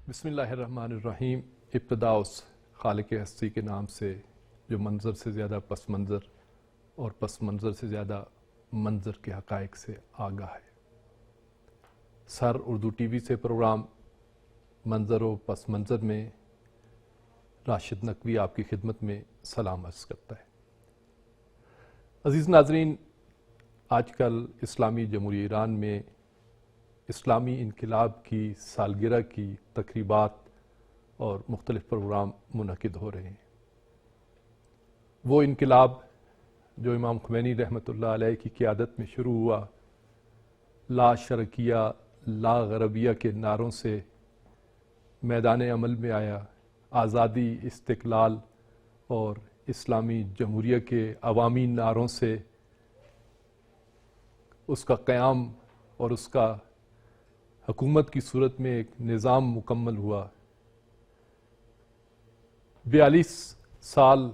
بسم اللہ الرحمن الرحیم۔ ابتدا اس خالق ہستی کے نام سے جو منظر سے زیادہ پس منظر اور پس منظر سے زیادہ منظر کے حقائق سے آگاہ ہے۔ سر اردو ٹی وی سے پروگرام منظر و پس منظر میں راشد نقوی آپ کی خدمت میں سلام عرض کرتا ہے۔ عزیز ناظرین، آج کل اسلامی جمہوریہ ایران میں اسلامی انقلاب کی سالگرہ کی تقریبات اور مختلف پروگرام منعقد ہو رہے ہیں۔ وہ انقلاب جو امام خمینی رحمۃ اللہ علیہ کی قیادت میں شروع ہوا، لا شرقیہ لا غربیہ کے نعروں سے میدان عمل میں آیا، آزادی، استقلال اور اسلامی جمہوریہ کے عوامی نعروں سے اس کا قیام اور اس کا حکومت کی صورت میں ایک نظام مکمل ہوا۔ 42 سال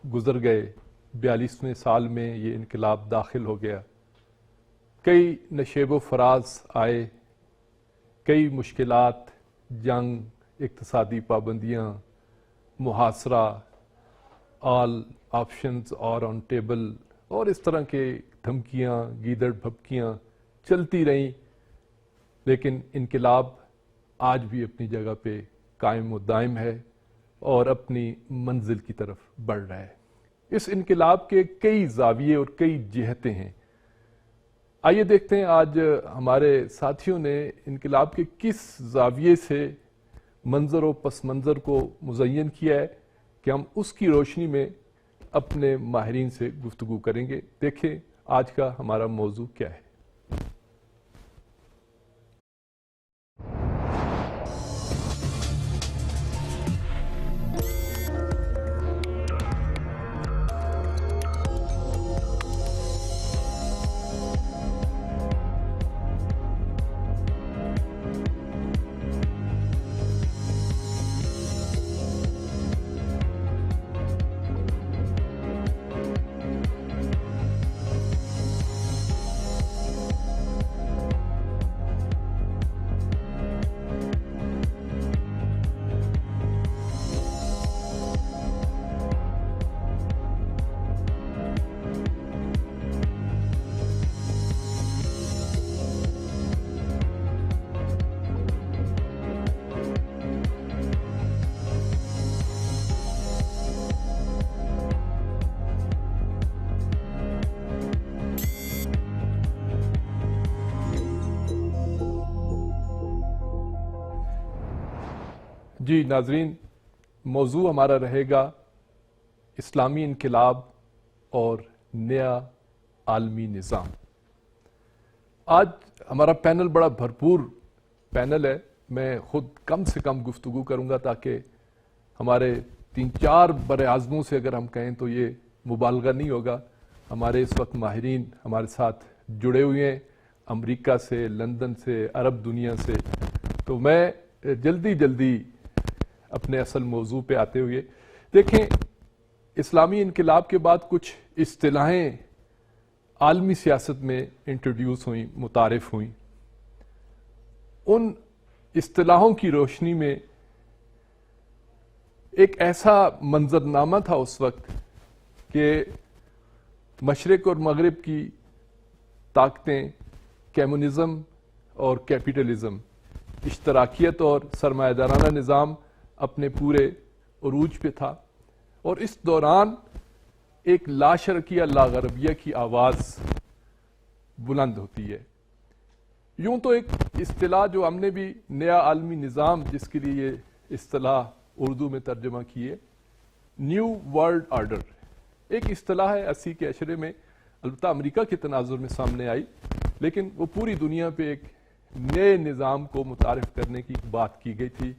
گزر گئے، 42ویں سال میں یہ انقلاب داخل ہو گیا۔ کئی نشیب و فراز آئے، کئی مشکلات، جنگ، اقتصادی پابندیاں، محاصرہ، آل آپشنز اور آن ٹیبل اور اس طرح کے دھمکیاں، گیدڑ بھبکیاں چلتی رہیں، لیکن انقلاب آج بھی اپنی جگہ پہ قائم و دائم ہے اور اپنی منزل کی طرف بڑھ رہا ہے۔ اس انقلاب کے کئی زاویے اور کئی جہتیں ہیں۔ آئیے دیکھتے ہیں آج ہمارے ساتھیوں نے انقلاب کے کس زاویے سے منظر و پس منظر کو مزین کیا ہے کہ ہم اس کی روشنی میں اپنے ماہرین سے گفتگو کریں گے۔ دیکھیں آج کا ہمارا موضوع کیا ہے۔ جی ناظرین، موضوع ہمارا رہے گا اسلامی انقلاب اور نیا عالمی نظام۔ آج ہمارا پینل بڑا بھرپور پینل ہے۔ میں خود کم سے کم گفتگو کروں گا تاکہ ہمارے 3-4 بر اعظموں سے اگر ہم کہیں تو یہ مبالغہ نہیں ہوگا۔ ہمارے اس وقت ماہرین ہمارے ساتھ جڑے ہوئے ہیں، امریکہ سے، لندن سے، عرب دنیا سے۔ تو میں جلدی اپنے اصل موضوع پہ آتے ہوئے دیکھیں، اسلامی انقلاب کے بعد کچھ اصطلاحیں عالمی سیاست میں انٹروڈیوس ہوئیں، متعارف ہوئیں۔ ان اصطلاحوں کی روشنی میں ایک ایسا منظرنامہ تھا اس وقت کہ مشرق اور مغرب کی طاقتیں، کمیونزم اور کیپٹلزم، اشتراکیت اور سرمایہ دارانہ نظام اپنے پورے عروج پہ تھا، اور اس دوران ایک لا شرقیہ لا غربیہ کی آواز بلند ہوتی ہے۔ یوں تو ایک اصطلاح جو ہم نے بھی نیا عالمی نظام، جس کے لیے یہ اصطلاح اردو میں ترجمہ کی ہے، نیو ورلڈ آرڈر، ایک اصطلاح ہے 80 کے عشرے میں، البتہ امریکہ کے تناظر میں سامنے آئی، لیکن وہ پوری دنیا پہ ایک نئے نظام کو متعارف کرنے کی بات کی گئی تھی،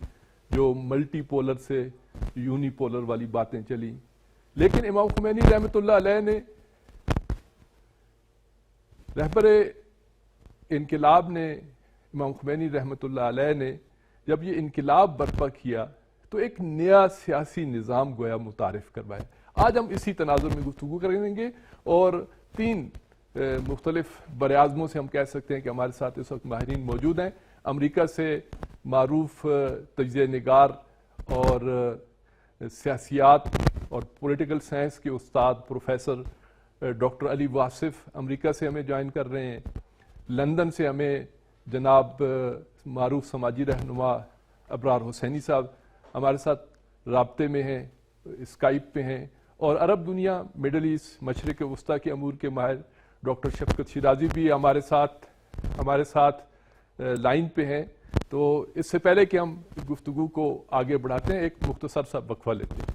جو ملٹی پولر سے یونی پولر والی باتیں چلی. لیکن امام خمینی رحمۃ اللہ علیہ نے، رہبر انقلاب نے، امام خمینی رحمۃ اللہ علیہ نے جب یہ انقلاب برپا کیا تو ایک نیا سیاسی نظام گویا متعارف کروایا. آج ہم اسی تناظر میں گفتگو کریں گے، اور 3 مختلف براعظموں سے ہم کہہ سکتے ہیں کہ ہمارے ساتھ اس وقت ماہرین موجود ہیں. امریکہ سے معروف تجزیہ نگار اور سیاسیات اور پولیٹیکل سائنس کے استاد پروفیسر ڈاکٹر علی واصف امریکہ سے ہمیں جوائن کر رہے ہیں. لندن سے ہمیں جناب معروف سماجی رہنما ابرار حسینی صاحب ہمارے ساتھ رابطے میں ہیں، اسکائپ پہ ہیں. اور عرب دنیا، مڈل ایسٹ، مشرق وسطیٰ کے امور کے ماہر ڈاکٹر شفقت شیرازی بھی ہمارے ساتھ لائن پہ ہیں. تو اس سے پہلے کہ ہم گفتگو کو آگے بڑھاتے ہیں، ایک مختصر سا وقفہ لیتے ہیں.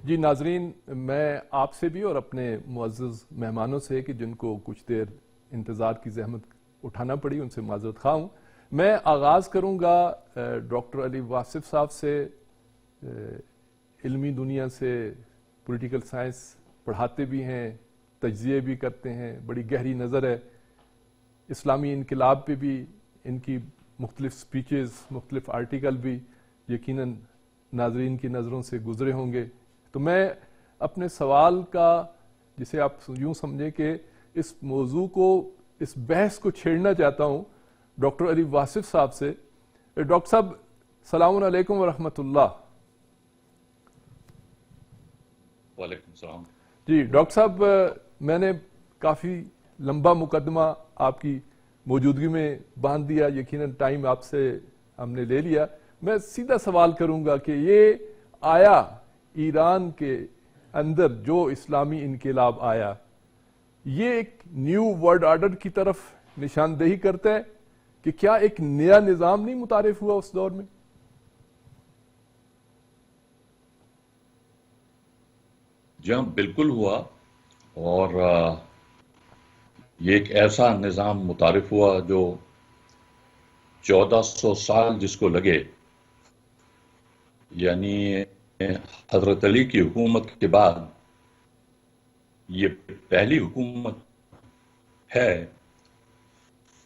جی ناظرین، میں آپ سے بھی اور اپنے معزز مہمانوں سے کہ جن کو کچھ دیر انتظار کی زحمت اٹھانا پڑی، ان سے معذرت خواہ ہوں. میں آغاز کروں گا ڈاکٹر علی واصف صاحب سے. علمی دنیا سے پولیٹیکل سائنس پڑھاتے بھی ہیں، تجزیے بھی کرتے ہیں، بڑی گہری نظر ہے. اسلامی انقلاب پہ بھی ان کی مختلف سپیچز، مختلف آرٹیکل بھی یقیناً ناظرین کی نظروں سے گزرے ہوں گے. تو میں اپنے سوال کا، جسے آپ یوں سمجھیں کہ اس موضوع کو، اس بحث کو چھیڑنا چاہتا ہوں ڈاکٹر علی واصف صاحب سے. ڈاکٹر صاحب السلام علیکم ورحمۃ اللہ. وعلیکم السلام. جی ڈاکٹر صاحب، میں نے کافی لمبا مقدمہ آپ کی موجودگی میں باندھ دیا، یقیناً ٹائم آپ سے ہم نے لے لیا. میں سیدھا سوال کروں گا کہ یہ آیا ایران کے اندر جو اسلامی انقلاب آیا، یہ ایک نیو ورلڈ آرڈر کی طرف نشاندہی کرتا ہے کہ کیا ایک نیا نظام نہیں متعارف ہوا اس دور میں؟ جی ہاں، بالکل ہوا. اور یہ ایک ایسا نظام متعارف ہوا جو 1400 سال جس کو لگے، یعنی حضرت علی کی حکومت کے بعد یہ پہلی حکومت ہے،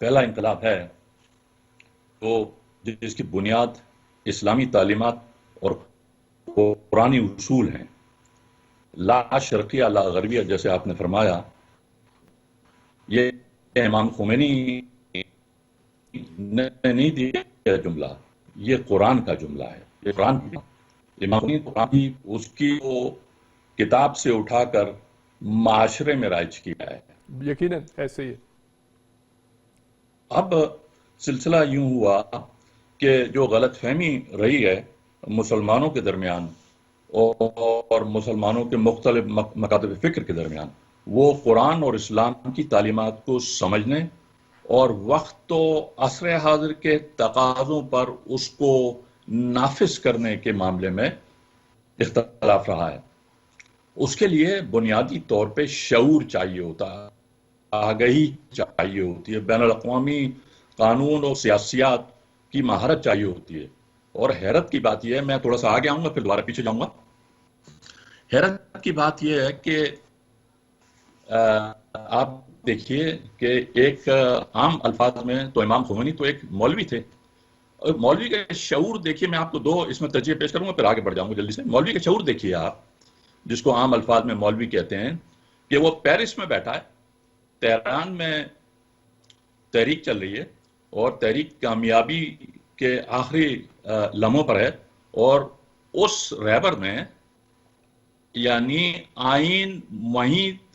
پہلا انقلاب ہے تو جس کی بنیاد اسلامی تعلیمات اور قرآنی اصول ہیں. لا شرقیہ لا غربیہ، جیسے آپ نے فرمایا. یہ امام خمینی نے نہیں دیا جملہ، یہ قرآن کا جملہ ہے. یہ قرآن امام خمینی قرآن اس کی وہ کتاب سے اٹھا کر معاشرے میں رائج کیا ہے. یقیناً ایسے ہی. اب سلسلہ یوں ہوا کہ جو غلط فہمی رہی ہے مسلمانوں کے درمیان اور مسلمانوں کے مختلف مکاتب فکر کے درمیان، وہ قرآن اور اسلام کی تعلیمات کو سمجھنے اور وقت و عصر حاضر کے تقاضوں پر اس کو نافذ کرنے کے معاملے میں اختلاف رہا ہے. اس کے لیے بنیادی طور پہ شعور چاہیے ہوتا ہے، آگہی چاہیے ہوتی ہے، بین الاقوامی قانون اور سیاسیات کی مہارت چاہیے ہوتی ہے. اور حیرت کی بات یہ ہے، میں تھوڑا سا آگے آؤں گا پھر دوبارہ پیچھے جاؤں گا. حیرت کی بات یہ ہے کہ آپ دیکھیے کہ ایک عام الفاظ میں تو امام خمینی تو ایک مولوی تھے، اور مولوی کا شعور دیکھیے، میں آپ کو دو اس میں تجزیے پیش کروں گا پھر آگے بڑھ جاؤں گا جلدی سے. مولوی کا شعور دیکھیے آپ، جس کو عام الفاظ میں مولوی کہتے ہیں، کہ وہ پیرس میں بیٹھا ہے، تہران میں تحریک چل رہی ہے اور تحریک کامیابی کے آخری لمحوں پر ہے، اور اس رہبر نے یعنی آئین وہیں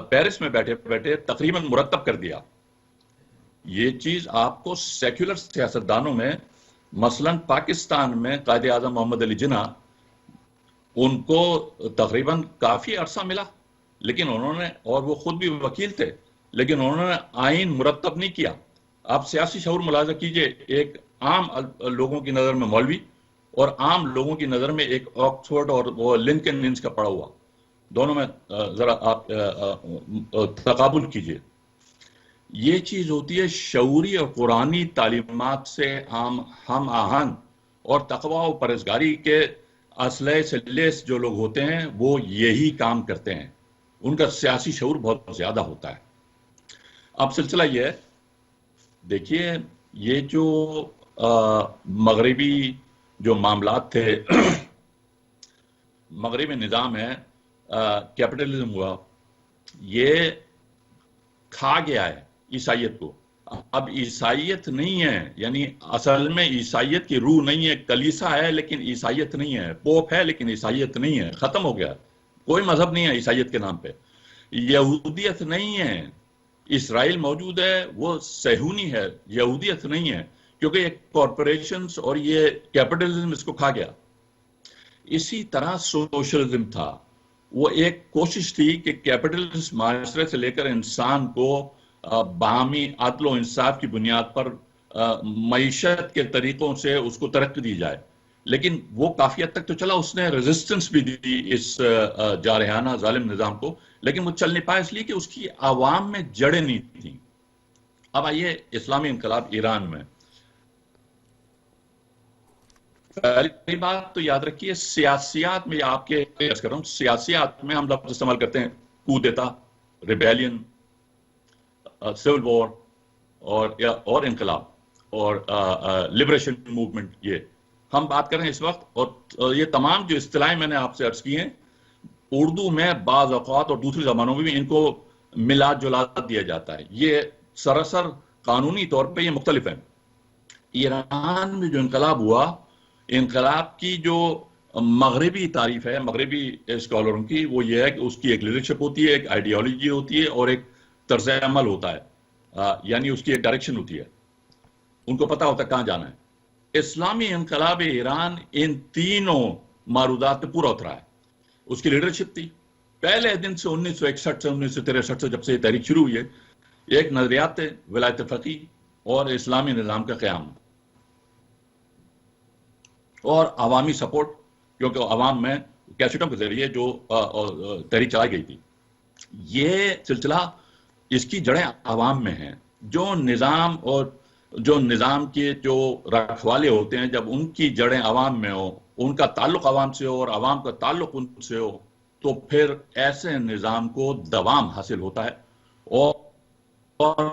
پیرس میں بیٹھے بیٹھے تقریباً مرتب کر دیا. یہ چیز آپ کو سیکولر سیاستدانوں میں، مثلا پاکستان میں قائد اعظم محمد علی جناح، ان کو تقریباً کافی عرصہ ملا، لیکن انہوں نے، اور وہ خود بھی وکیل تھے، لیکن انہوں نے آئین مرتب نہیں کیا. آپ سیاسی شعور ملاحظہ کیجئے، ایک عام لوگوں کی نظر میں مولوی اور عام لوگوں کی نظر میں ایک آکسفورڈ اور وہ لنکن انس کا پڑھا ہوا، دونوں میں ذرا آپ تقابل کیجئے. یہ چیز ہوتی ہے شعوری اور قرآنی تعلیمات سے ہم آہنگ، اور تقوی و پرہیزگاری کے اسلحے سے لیس جو لوگ ہوتے ہیں وہ یہی کام کرتے ہیں، ان کا سیاسی شعور بہت زیادہ ہوتا ہے. اب سلسلہ یہ ہے، دیکھیے یہ جو مغربی جو معاملات تھے، مغربی نظام ہے، کیپٹلزم ہوا، یہ کھا گیا ہے عیسائیت کو. اب عیسائیت نہیں ہے، یعنی اصل میں عیسائیت کی روح نہیں ہے، کلیسا ہے لیکن عیسائیت نہیں ہے، پوپ ہے لیکن عیسائیت نہیں ہے، ختم ہو گیا. کوئی مذہب نہیں ہے عیسائیت کے نام پہ. یہودیت نہیں ہے، اسرائیل موجود ہے وہ صہیونی ہے، یہودیت نہیں ہے، کیونکہ یہ کارپوریشنز اور یہ کیپٹلزم اس کو کھا گیا. اسی طرح سوشلزم تھا، وہ ایک کوشش تھی کہ کیپٹلسٹ معاشرے سے لے کر انسان کو باہمی عدل و انصاف کی بنیاد پر معیشت کے طریقوں سے اس کو ترقی دی جائے. لیکن وہ کافی حد تک تو چلا، اس نے ریزسٹنس بھی دی اس جارحانہ ظالم نظام کو، لیکن وہ چل نہیں پایا اس لیے کہ اس کی عوام میں جڑیں نہیں تھیں. اب آئیے اسلامی انقلاب ایران میں. پہلی بات تو یاد رکھیے، سیاسیات میں آپ کے عرض کر رہا ہوں، سیاسیات میں ہم لفظ استعمال کرتے ہیں کودیتا، ریبیلین، سول وار اور انقلاب اور لبریشن موومنٹ. یہ ہم بات کر رہے ہیں اس وقت، اور یہ تمام جو اصطلاحیں میں نے آپ سے عرض کی ہیں، اردو میں بعض اوقات اور دوسری زبانوں میں بھی ان کو ملاد جلاد دیا جاتا ہے. یہ سراسر قانونی طور پہ یہ مختلف ہیں. ایران میں جو انقلاب ہوا، انقلاب کی جو مغربی تعریف ہے مغربی اسکالروں کی، وہ یہ ہے کہ اس کی ایک لیڈرشپ ہوتی ہے، ایک آئیڈیالوجی ہوتی ہے اور ایک طرز عمل ہوتا ہے، یعنی اس کی ایک ڈائریکشن ہوتی ہے، ان کو پتا ہوتا ہے کہاں جانا ہے. اسلامی انقلاب ایران ان تینوں معروضات پہ پورا اترا ہے. اس کی لیڈرشپ تھی پہلے دن سے، 1961 سے 1963 سے جب سے یہ تحریک شروع ہوئی ہے. ایک نظریات تھے، ولایت فقیہ اور اسلامی نظام کا قیام، اور عوامی سپورٹ، کیونکہ عوام میں کیسٹوں کے ذریعے جو تحریک چلائی گئی تھی. یہ سلسلہ، اس کی جڑیں عوام میں ہیں. جو نظام اور جو نظام کے جو رکھوالے ہوتے ہیں، جب ان کی جڑیں عوام میں ہو، ان کا تعلق عوام سے ہو اور عوام کا تعلق ان سے ہو، تو پھر ایسے نظام کو دوام حاصل ہوتا ہے. اور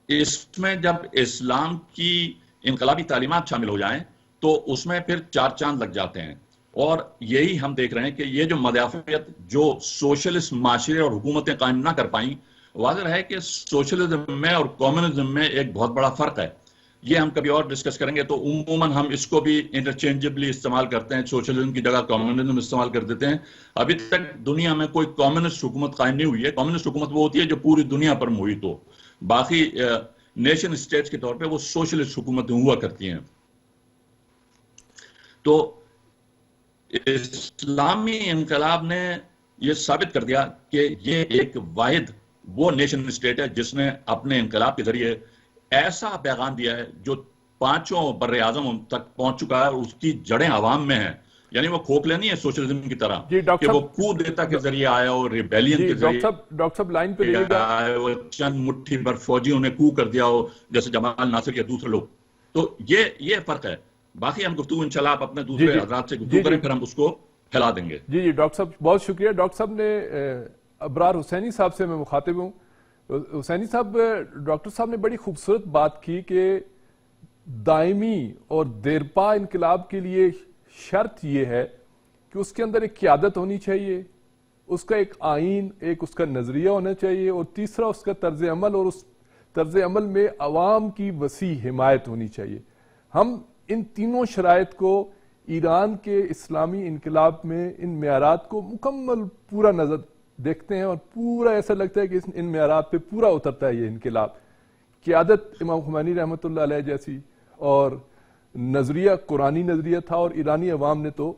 اس میں جب اسلام کی انقلابی تعلیمات شامل ہو جائیں تو اس میں پھر چار چاند لگ جاتے ہیں. اور یہی ہم دیکھ رہے ہیں کہ یہ جو مدافعت جو سوشلسٹ معاشرے اور حکومتیں قائم نہ کر پائیں، واضح ہے کہ سوشلزم میں اور کمیونزم میں ایک بہت بڑا فرق ہے. یہ ہم کبھی اور ڈسکس کریں گے. تو عموماً ہم اس کو بھی انٹرچینجبلی استعمال کرتے ہیں، سوشلزم کی جگہ کمیونزم استعمال کر دیتے ہیں. ابھی تک دنیا میں کوئی کمیونسٹ حکومت قائم نہیں ہوئی ہے. کمیونسٹ حکومت وہ ہوتی ہے جو پوری دنیا پر محیط ہو. باقی نیشن اسٹیٹس کے طور پہ وہ سوشلسٹ حکومتیں ہوا کرتی ہیں. تو اسلامی انقلاب نے یہ ثابت کر دیا کہ یہ ایک واحد وہ نیشن اسٹیٹ ہے جس نے اپنے انقلاب کے ذریعے ایسا پیغام دیا ہے جو پانچوں بر اعظم تک پہنچ چکا ہے، اور اس کی جڑیں عوام میں ہیں. یعنی وہ کھوکھلے نہیں ہے سوشلزم کی طرح کہ وہ کودیتا کے ذریعے آیا اور ریبیلین کے ذریعے ڈاکٹر صاحب لائن پہ رہیے گا، وہ چند مٹھی بھر فوجیوں نے کو کر دیا ہو جیسے جمال ناصر یا دوسرے لوگ. تو یہ فرق ہے. باقی ہم گفتگو انشاءاللہ آپ اپنے دوسرے حضرات سے گفتگو کریں، پھر ہم اس کو پھیلا دیں گے. جی ڈاکٹر صاحب بہت شکریہ. ڈاکٹر صاحب نے ابرار حسینی صاحب سے میں مخاطب ہوں. حسینی صاحب، ڈاکٹر صاحب نے بڑی خوبصورت بات کی کہ دائمی اور دیرپا انقلاب کے لیے شرط یہ ہے کہ اس کے اندر ایک قیادت ہونی چاہیے، اس کا ایک آئین، ایک اس کا نظریہ ہونا چاہیے، اور تیسرا اس کا طرز عمل، اور اس طرز عمل میں عوام کی وسیع حمایت ہونی چاہیے۔ ہم ان تینوں شرائط کو ایران کے اسلامی انقلاب میں ان معیارات کو مکمل پورا نظر دیکھتے ہیں، اور پورا ایسا لگتا ہے کہ ان معیارات پہ پورا اترتا ہے یہ انقلاب۔ قیادت امام خمینی رحمۃ اللہ علیہ جیسی، اور نظریہ قرآنی نظریہ تھا، اور ایرانی عوام نے تو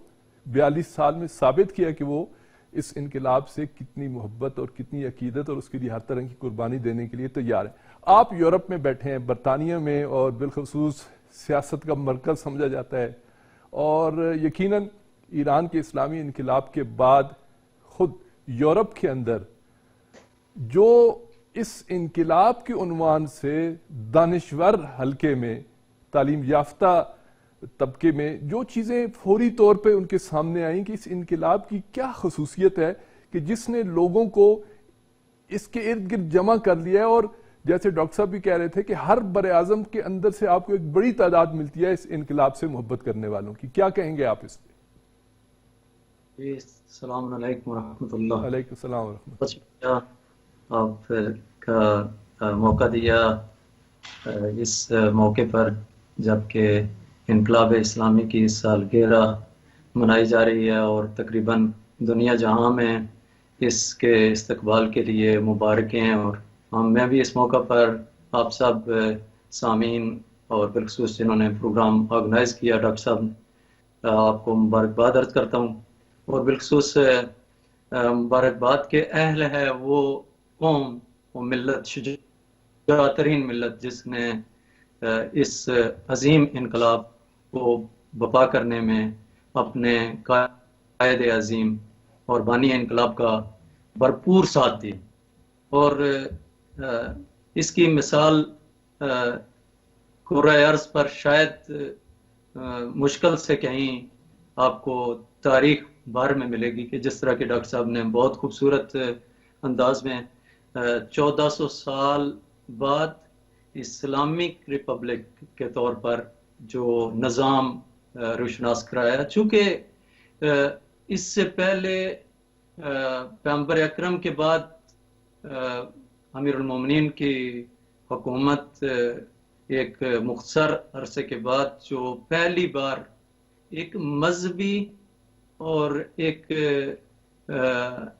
42 سال میں ثابت کیا کہ وہ اس انقلاب سے کتنی محبت اور کتنی عقیدت اور اس کے لیے ہر طرح کی قربانی دینے کے لیے تیار ہیں۔ آپ یورپ میں بیٹھے ہیں، برطانیہ میں، اور بالخصوص سیاست کا مرکز سمجھا جاتا ہے، اور یقیناً ایران کے اسلامی انقلاب کے بعد خود یورپ کے اندر جو اس انقلاب کے عنوان سے دانشور حلقے میں، تعلیم یافتہ طبقے میں جو چیزیں فوری طور پہ ان کے سامنے آئیں کہ اس انقلاب کی کیا خصوصیت ہے کہ جس نے لوگوں کو اس کے ارد گرد جمع کر لیا ہے، اور جیسے ڈاکٹر صاحب بھی کہہ رہے تھے کہ ہر بر اعظم کے اندر سے آپ کو ایک بڑی تعداد ملتی ہے اس انقلاب سے محبت کرنے والوں کی۔ کیا کہیں گے آپ اس پہ؟ السلام علیکم ورحمۃ اللہ۔ علیکم السلام ورحمۃ بہت شکریہ آپ کا موقع دیا اس موقع پر، جبکہ انقلاب اسلامی کی سالگرہ منائی جا رہی ہے اور تقریباً دنیا جہاں میں اس کے استقبال کے لیے مبارکیں ہیں، اور میں بھی اس موقع پر آپ سب سامعین اور بالخصوص جنہوں نے پروگرام آرگنائز کیا، ڈاکٹر صاحب آپ کو مبارکباد عرض کرتا ہوں، اور بالخصوص مبارکباد کے اہل ہے وہ قوم، وہ ملت، شجاع ترین ملت، جس نے اس عظیم انقلاب کو بپا کرنے میں اپنے قائد عظیم اور بانی انقلاب کا بھرپور ساتھ دی، اور اس کی مثال کرۂ ارض پر شاید مشکل سے کہیں آپ کو تاریخ بھر میں ملے گی، کہ جس طرح کے ڈاکٹر صاحب نے بہت خوبصورت انداز میں 1400 سال بعد اسلامک ریپبلک کے طور پر جو نظام روشناس کرایا، چونکہ اس سے پہلے پیغمبر اکرم کے بعد امیر المومنین کی حکومت ایک مختصر عرصے کے بعد جو پہلی بار ایک مذہبی اور ایک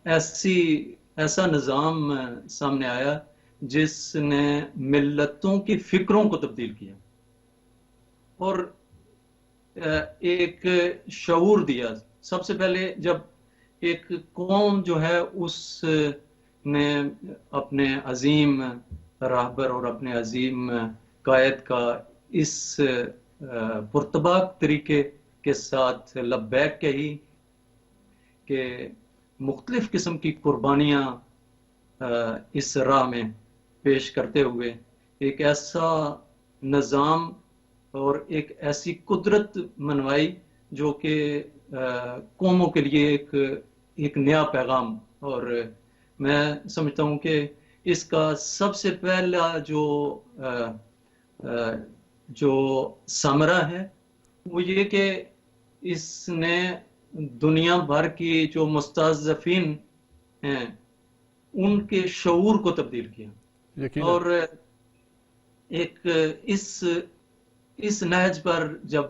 ایسا نظام سامنے آیا جس نے ملتوں کی فکروں کو تبدیل کیا اور ایک شعور دیا۔ سب سے پہلے جب ایک قوم جو ہے اس نے اپنے عظیم راہبر اور اپنے عظیم قائد کا اس پرتباک طریقے کے ساتھ لبیک کہی کہ مختلف قسم کی قربانیاں اس راہ میں پیش کرتے ہوئے ایک ایسا نظام اور ایک ایسی قدرت منوائی جو کہ قوموں کے لیے ایک نیا پیغام، اور میں سمجھتا ہوں کہ اس کا سب سے پہلا جو ثمرہ ہے وہ یہ کہ اس نے دنیا بھر کی جو مستضعفین ہیں ان کے شعور کو تبدیل کیا، اور ایک اس نہج پر جب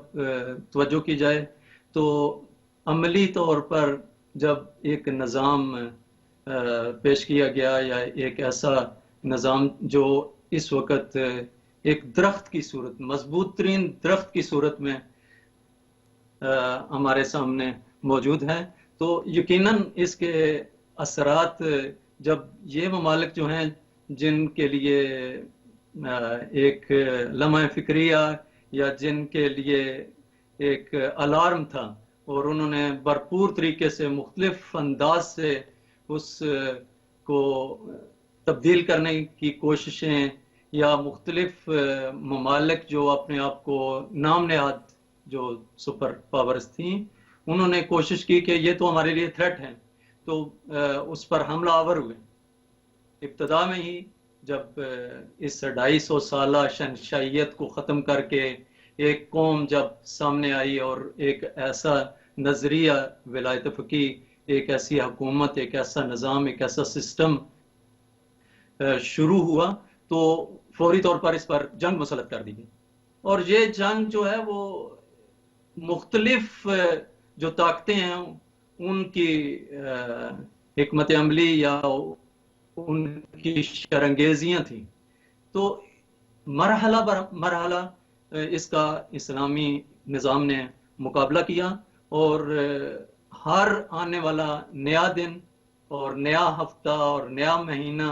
توجہ کی جائے تو عملی طور پر جب ایک نظام پیش کیا گیا، یا ایک ایسا نظام جو اس وقت ایک درخت کی صورت، مضبوط ترین درخت کی صورت میں ہمارے سامنے موجود ہے، تو یقیناً اس کے اثرات جب یہ ممالک جو ہیں جن کے لیے ایک لمحہ فکریہ یا جن کے لیے ایک الارم تھا اور انہوں نے بھرپور طریقے سے مختلف انداز سے اس کو تبدیل کرنے کی کوششیں، یا مختلف ممالک جو اپنے آپ کو نام نہاد جو سپر پاورز تھیں، انہوں نے کوشش کی کہ یہ تو ہمارے لیے تھریٹ ہیں، تو اس پر حملہ آور ہوئے۔ ابتدا میں ہی جب اس 250 سالہ شہنشاہیت کو ختم کر کے ایک قوم جب سامنے آئی اور ایک ایسا نظریہ ولایت فقی، ایک ایسی حکومت، ایک ایسا نظام، ایک ایسا سسٹم شروع ہوا تو فوری طور پر اس پر جنگ مسلط کر دی گئی. اور یہ جنگ جو ہے وہ مختلف جو طاقتیں ہیں ان کی حکمت عملی یا ان کی شرانگیزیاں تھیں. تو مرحلہ بر مرحلہ اس کا اسلامی نظام نے مقابلہ کیا، اور ہر آنے والا نیا دن اور نیا ہفتہ اور نیا مہینہ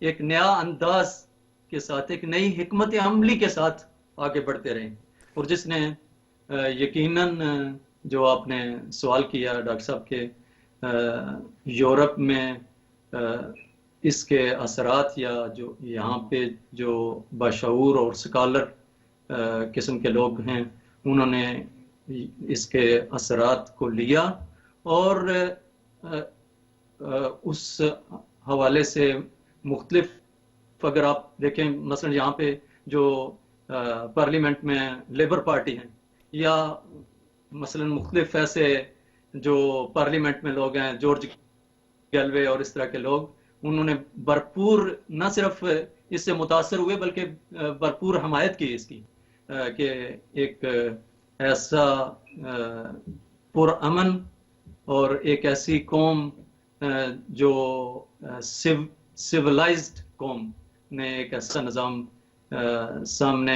ایک نیا انداز کے ساتھ، ایک نئی حکمت عملی کے ساتھ آگے بڑھتے رہے. اور جس نے یقیناً جو آپ نے سوال کیا ڈاکٹر صاحب کے یورپ میں اس کے اثرات، یا جو یہاں پہ جو باشعور اور سکالر قسم کے لوگ ہیں انہوں نے اس کے اثرات کو لیا، اور اس حوالے سے مختلف، اگر آپ دیکھیں مثلا یہاں پہ جو پارلیمنٹ میں لیبر پارٹی ہیں، یا مثلا مختلف ایسے جو پارلیمنٹ میں لوگ ہیں، جارج گیلوے اور اس طرح کے لوگ، انہوں نے بھرپور نہ صرف اس سے متاثر ہوئے بلکہ بھرپور حمایت کی اس کی، کہ ایک ایسا پرامن اور ایک ایسی قوم جو سیولائزڈ قوم نے ایک ایسا نظام سامنے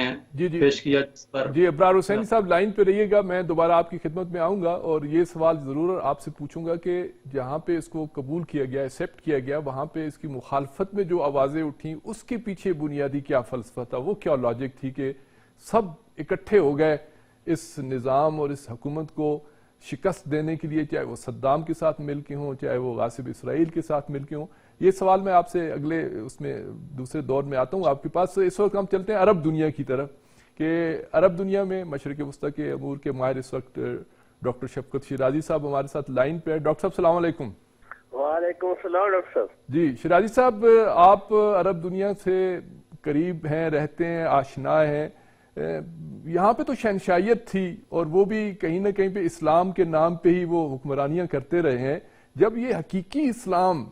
پیش کیا جس پر جی ابرار حسینی صاحب لائن پہ رہیے گا، میں دوبارہ آپ کی خدمت میں آؤں گا اور یہ سوال ضرور آپ سے پوچھوں گا کہ جہاں پہ اس کو قبول کیا گیا، ایکسیپٹ کیا گیا، وہاں پہ اس کی مخالفت میں جو آوازیں اٹھیں اس کے پیچھے بنیادی کیا فلسفہ تھا، وہ کیا لاجک تھی کہ سب اکٹھے ہو گئے اس نظام اور اس حکومت کو شکست دینے کے لیے، چاہے وہ صدام کے ساتھ مل کے ہوں، چاہے وہ غاصب اسرائیل کے ساتھ مل کے ہوں؟ یہ سوال میں آپ سے اگلے اس میں دوسرے دور میں آتا ہوں آپ کے پاس. اس وقت ہم چلتے ہیں عرب دنیا کی طرف کہ عرب دنیا میں مشرق وسطیٰ کے امور کے ماہر اس وقت ڈاکٹر شفقت شیرازی صاحب ہمارے ساتھ لائن پہ ہے. ڈاکٹر صاحب السلام علیکم. وعلیکم السلام ڈاکٹر صاحب. جی شیرازی صاحب، آپ عرب دنیا سے قریب ہیں، رہتے ہیں، آشنا ہیں. یہاں پہ تو شہنشاہیت تھی اور وہ بھی کہیں نہ کہیں پہ اسلام کے نام پہ ہی وہ حکمرانیاں کرتے رہے ہیں. جب یہ حقیقی اسلام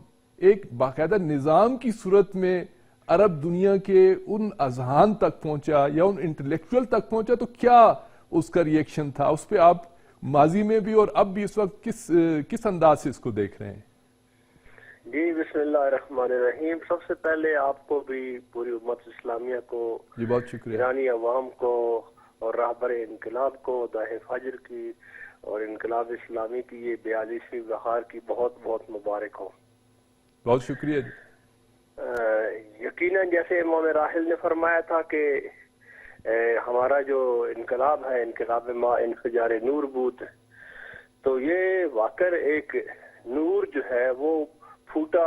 ایک باقاعدہ نظام کی صورت میں عرب دنیا کے ان اذہان تک پہنچا یا ان انٹلیکچوئل تک پہنچا تو کیا اس کا ریئیکشن تھا؟ اس پہ آپ ماضی میں بھی اور اب بھی اس وقت کس انداز سے اس کو دیکھ رہے ہیں؟ جی بسم اللہ الرحمن الرحیم. سب سے پہلے آپ کو بھی، پوری امت اسلامیہ کو، جی بہت شکریہ، ایرانی عوام کو اور رہبر انقلاب کو داہ فجر کی اور انقلاب اسلامی کی یہ 42ویں بہار کی بہت بہت مبارک ہو. بہت شکریہ. یقیناً جیسے امام راحل نے فرمایا تھا کہ ہمارا جو انقلاب ہے انقلاب ما انفجار نور بود، تو یہ واقع ایک نور جو ہے وہ پھوٹا،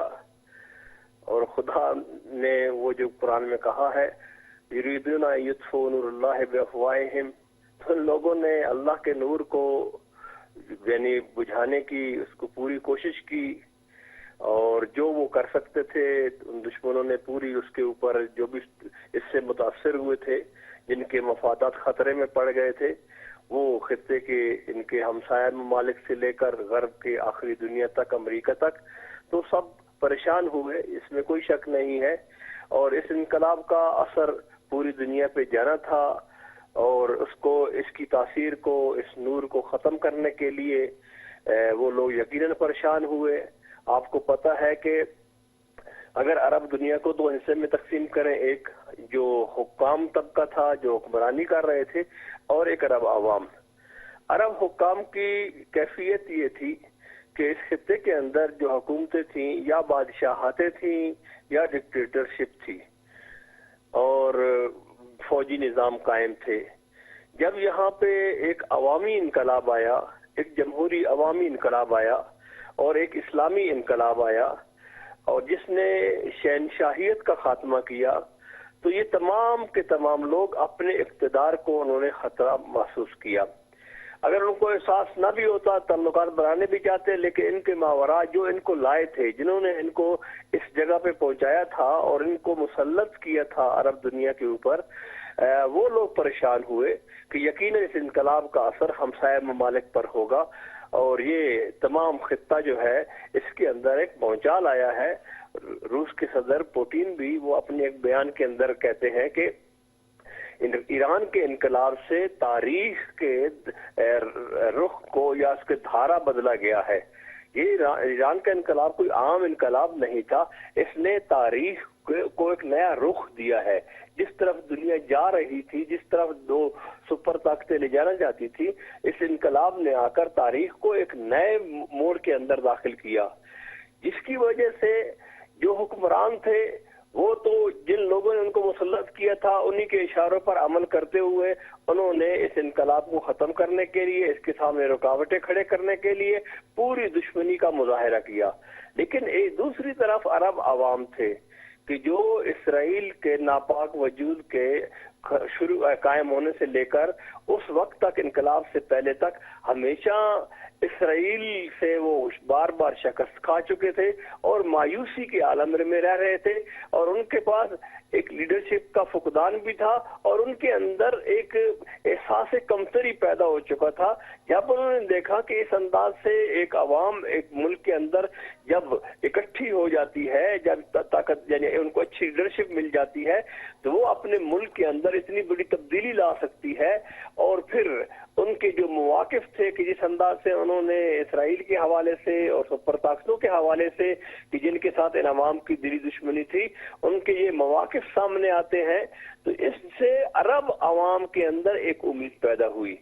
اور خدا نے وہ جو قرآن میں کہا ہے یریدون ان یطفئوا نور اللہ بافواہہم، تو لوگوں نے اللہ کے نور کو یعنی بجھانے کی اس کو پوری کوشش کی، اور جو وہ کر سکتے تھے ان دشمنوں نے پوری اس کے اوپر، جو بھی اس سے متاثر ہوئے تھے، جن کے مفادات خطرے میں پڑ گئے تھے، وہ خطے کے ان کے ہمسایہ ممالک سے لے کر غرب کے آخری دنیا تک، امریکہ تک، تو سب پریشان ہوئے، اس میں کوئی شک نہیں ہے. اور اس انقلاب کا اثر پوری دنیا پہ جانا تھا، اور اس کو، اس کی تاثیر کو، اس نور کو ختم کرنے کے لیے وہ لوگ یقیناً پریشان ہوئے. آپ کو پتہ ہے کہ اگر عرب دنیا کو دو حصے میں تقسیم کریں، ایک جو حکام طبقہ تھا جو حکمرانی کر رہے تھے، اور ایک عرب عوام. عرب حکام کی کیفیت یہ تھی کہ اس خطے کے اندر جو حکومتیں تھیں یا بادشاہتیں تھیں یا ڈکٹیٹرشپ تھی، اور فوجی نظام قائم تھے. جب یہاں پہ ایک عوامی انقلاب آیا، ایک جمہوری عوامی انقلاب آیا اور ایک اسلامی انقلاب آیا، اور جس نے شہنشاہیت کا خاتمہ کیا، تو یہ تمام کے تمام لوگ اپنے اقتدار کو انہوں نے خطرہ محسوس کیا. اگر ان کو احساس نہ بھی ہوتا، تعلقات بنانے بھی چاہتے، لیکن ان کے ماوراء جو ان کو لائے تھے، جنہوں نے ان کو اس جگہ پہ پہنچایا تھا اور ان کو مسلط کیا تھا عرب دنیا کے اوپر، وہ لوگ پریشان ہوئے کہ یقیناً اس انقلاب کا اثر ہمسایہ ممالک پر ہوگا، اور یہ تمام خطہ جو ہے اس کے اندر ایک بھونچال آیا ہے۔ روس کے صدر پوٹین بھی وہ اپنے ایک بیان کے اندر کہتے ہیں کہ ایران کے انقلاب سے تاریخ کے رخ کو یا اس کے دھارا بدلا گیا ہے۔ یہ ایران کا انقلاب کوئی عام انقلاب نہیں تھا، اس نے تاریخ کو ایک نیا رخ دیا ہے۔ جس طرف دنیا جا رہی تھی، جس طرف دو سپر طاقتیں لے جانا چاہتی تھی، اس انقلاب نے آ کر تاریخ کو ایک نئے موڑ کے اندر داخل کیا، جس کی وجہ سے جو حکمران تھے وہ تو جن لوگوں نے ان کو مسلط کیا تھا انہی کے اشاروں پر عمل کرتے ہوئے انہوں نے اس انقلاب کو ختم کرنے کے لیے، اس کے سامنے رکاوٹیں کھڑے کرنے کے لیے پوری دشمنی کا مظاہرہ کیا۔ لیکن ایک دوسری طرف عرب عوام تھے کہ جو اسرائیل کے ناپاک وجود کے قائم ہونے سے لے کر اس وقت تک، انقلاب سے پہلے تک، ہمیشہ اسرائیل سے وہ بار بار شکست کھا چکے تھے اور مایوسی کے عالم میں رہ رہے تھے، اور ان کے پاس ایک لیڈرشپ کا فقدان بھی تھا، اور ان کے اندر ایک احساس کمتری پیدا ہو چکا تھا جب انہوں نے دیکھا کہ اس انداز سے ایک عوام ایک ملک کے اندر جب اکٹھی ہو جاتی ہے، جب طاقت یعنی ان کو اچھی لیڈرشپ مل جاتی ہے، تو وہ اپنے ملک کے اندر اتنی بڑی تبدیلی لا سکتی ہے۔ اور پھر ان کے جو مواقف تھے کہ جس انداز سے انہوں نے اسرائیل کے حوالے سے اور سپر طاقتوں کے حوالے سے کہ جن کے ساتھ ان عوام کی دلی دشمنی تھی، ان کے یہ مواقف سامنے آتے ہیں، تو اس سے عرب عوام کے اندر ایک امید پیدا ہوئی۔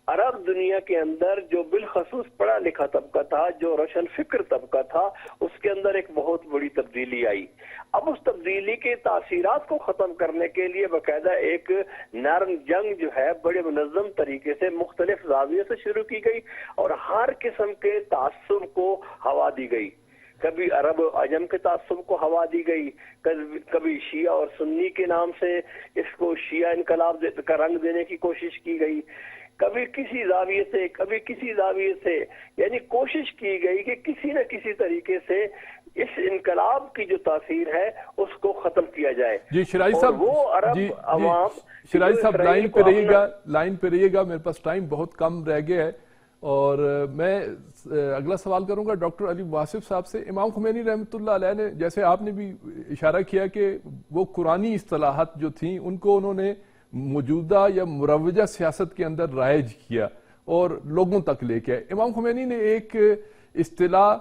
عرب دنیا کے اندر جو بالخصوص پڑھا لکھا طبقہ تھا، جو روشن فکر طبقہ تھا، اس کے اندر ایک بہت بڑی تبدیلی آئی۔ اب اس تبدیلی کے تاثیرات کو ختم کرنے کے لیے باقاعدہ ایک نرم جنگ جو ہے بڑے منظم طریقے سے مختلف زاویے سے شروع کی گئی اور ہر قسم کے تعصب کو ہوا دی گئی۔ کبھی عرب و عجم کے تعصب کو ہوا دی گئی، کبھی شیعہ اور سنی کے نام سے اس کو شیعہ انقلاب کا رنگ دینے کی کوشش کی گئی، کبھی کسی زاویے سے کبھی کسی زاویے سے، یعنی کوشش کی گئی کہ کسی نہ کسی طریقے سے اس انقلاب کی جو تاثیر ہے اس کو ختم کیا جائے۔ جی شرائی صاحب، وہ عرب عوام شرائی صاحب لائن پہ رہیے گا، میرے پاس ٹائم بہت کم رہ گیا ہے، اور میں اگلا سوال کروں گا ڈاکٹر علی واصف صاحب سے۔ امام خمینی رحمۃ اللہ علیہ نے، جیسے آپ نے بھی اشارہ کیا کہ وہ قرآنی اصطلاحات جو تھیں ان کو انہوں نے موجودہ یا مروجہ سیاست کے اندر رائج کیا اور لوگوں تک لے کے آئے۔ امام خمینی نے ایک اصطلاح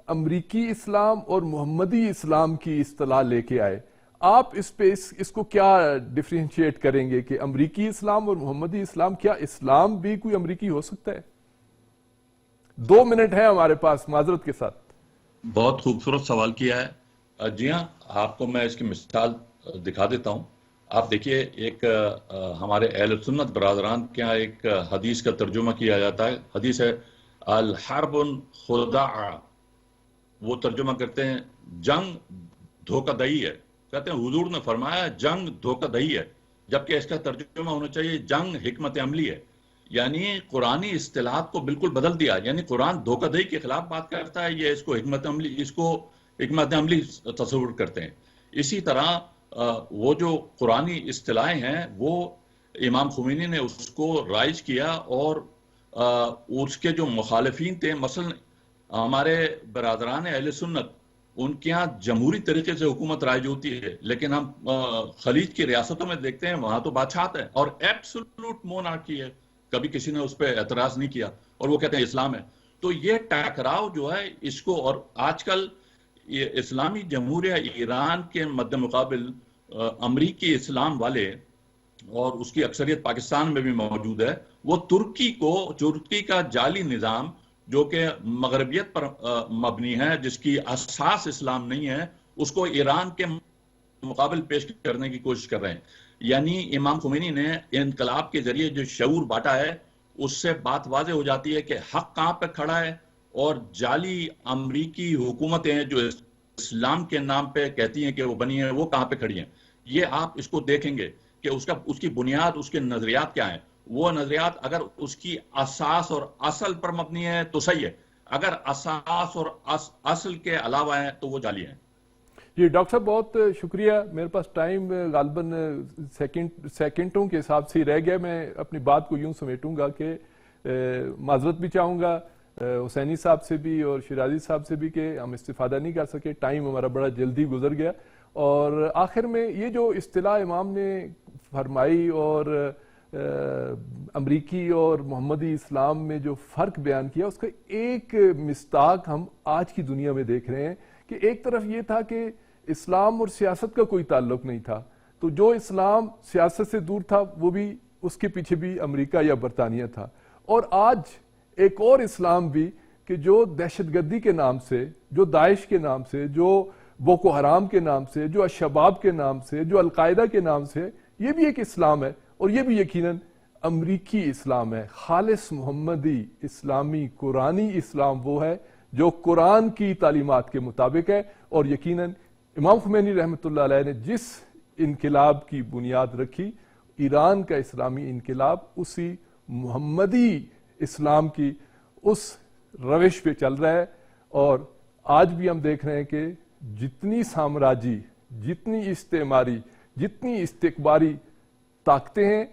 امریکی اسلام اور محمدی اسلام کی اصطلاح لے کے آئے۔ آپ اس پہ اس کو کیا ڈیفرینشیٹ کریں گے کہ امریکی اسلام اور محمدی اسلام، کیا اسلام بھی کوئی امریکی ہو سکتا ہے؟ 2 منٹ ہے ہمارے پاس، معذرت کے ساتھ۔ بہت خوبصورت سوال کیا ہے۔ جی ہاں، آپ کو میں اس کی مثال دکھا دیتا ہوں۔ آپ دیکھیے، ایک ہمارے اہل سنت برادران کے یہاں ایک حدیث کا ترجمہ کیا جاتا ہے، حدیث ہے الحرب خداع، وہ ترجمہ کرتے ہیں جنگ دھوکہ دہی ہے، کہتے ہیں حضور نے فرمایا جنگ دھوکہ دہی ہے، جبکہ اس کا ترجمہ ہونا چاہیے جنگ حکمت عملی ہے۔ یعنی قرآنی اصطلاحات کو بالکل بدل دیا، یعنی قرآن دھوکہ دہی کے خلاف بات کرتا ہے، یہ اس کو حکمت عملی تصور کرتے ہیں۔ اسی طرح وہ جو قرآنی اصطلاحیں ہیں وہ امام خمینی نے اس کو رائج کیا، اور اس کے جو مخالفین تھے، مثلا ہمارے برادران اہل سنت، ان کے ہاں جمہوری طریقے سے حکومت رائج ہوتی ہے، لیکن ہم خلیج کی ریاستوں میں دیکھتے ہیں وہاں تو بادشاہت ہے اور ایبسولوٹ مونارکی ہے، کبھی کسی نے اس پہ اعتراض نہیں کیا، اور وہ کہتے ہیں اسلام ہے۔ تو یہ ٹکراؤ جو ہے اس کو، اور آج کل یہ اسلامی جمہوریہ ایران کے مد مقابل امریکی اسلام والے، اور اس کی اکثریت پاکستان میں بھی موجود ہے، وہ ترکی کا جعلی نظام جو کہ مغربیت پر مبنی ہے، جس کی اساس اسلام نہیں ہے، اس کو ایران کے مقابل پیش کرنے کی کوشش کر رہے ہیں۔ یعنی امام خمینی نے انقلاب کے ذریعے جو شعور بانٹا ہے، اس سے بات واضح ہو جاتی ہے کہ حق کہاں پہ کھڑا ہے، اور جعلی امریکی حکومتیں جو اسلام کے نام پہ کہتی ہیں کہ وہ بنی ہیں، وہ کہاں پہ کھڑی ہیں۔ یہ آپ اس کو دیکھیں گے کہ اس کی بنیاد، اس کے نظریات کیا ہیں۔ وہ نظریات اگر اس کی اساس اور اصل پر مبنی ہے تو صحیح ہے، اگر اساس اور اصل کے علاوہ ہیں تو وہ جعلی ہیں۔ جی ڈاکٹر صاحب بہت شکریہ. میرے پاس ٹائم غالباً سیکنڈوں کے حساب سے ہی رہ گیا. میں اپنی بات کو یوں سمیٹوں گا کہ معذرت بھی چاہوں گا حسینی صاحب سے بھی اور شیرازی صاحب سے بھی کہ ہم استفادہ نہیں کر سکے, ٹائم ہمارا بڑا جلدی گزر گیا. اور آخر میں یہ جو اصطلاح امام نے فرمائی اور امریکی اور محمدی اسلام میں جو فرق بیان کیا, اس کا ایک مصداق ہم آج کی دنیا میں دیکھ رہے ہیں کہ ایک طرف یہ تھا کہ اسلام اور سیاست کا کوئی تعلق نہیں تھا, تو جو اسلام سیاست سے دور تھا وہ بھی اس کے پیچھے بھی امریکہ یا برطانیہ تھا. اور آج ایک اور اسلام بھی کہ جو دہشت گردی کے نام سے, جو داعش کے نام سے, جو بوکو حرام کے نام سے, جو الشباب کے نام سے, جو القاعدہ کے نام سے, یہ بھی ایک اسلام ہے اور یہ بھی یقیناً امریکی اسلام ہے. خالص محمدی اسلامی قرآنی اسلام وہ ہے جو قرآن کی تعلیمات کے مطابق ہے. اور یقیناً امام خمینی رحمۃ اللہ علیہ نے جس انقلاب کی بنیاد رکھی, ایران کا اسلامی انقلاب اسی محمدی اسلام کی اس روش پہ چل رہا ہے. اور آج بھی ہم دیکھ رہے ہیں کہ جتنی سامراجی, جتنی استعماری, جتنی استکباری طاقتیں ہیں,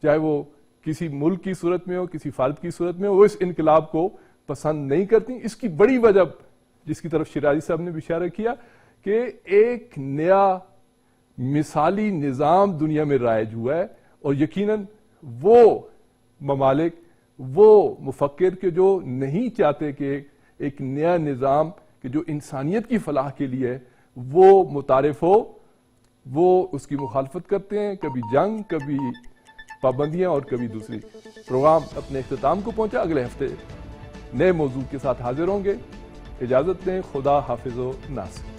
چاہے وہ کسی ملک کی صورت میں ہو, کسی فرد کی صورت میں ہو, وہ اس انقلاب کو پسند نہیں کرتی. اس کی بڑی وجہ جس کی طرف شیرازی صاحب نے بھی اشارہ کیا کہ ایک نیا مثالی نظام دنیا میں رائج ہوا ہے. اور یقیناً وہ ممالک, وہ مفکر کے جو نہیں چاہتے کہ ایک نیا نظام کہ جو انسانیت کی فلاح کے لیے وہ متعارف ہو, وہ اس کی مخالفت کرتے ہیں. کبھی جنگ, کبھی پابندیاں اور کبھی دوسری. پروگرام اپنے اختتام کو پہنچا. اگلے ہفتے نئے موضوع کے ساتھ حاضر ہوں گے. اجازت دیں. خدا حافظ و ناصر.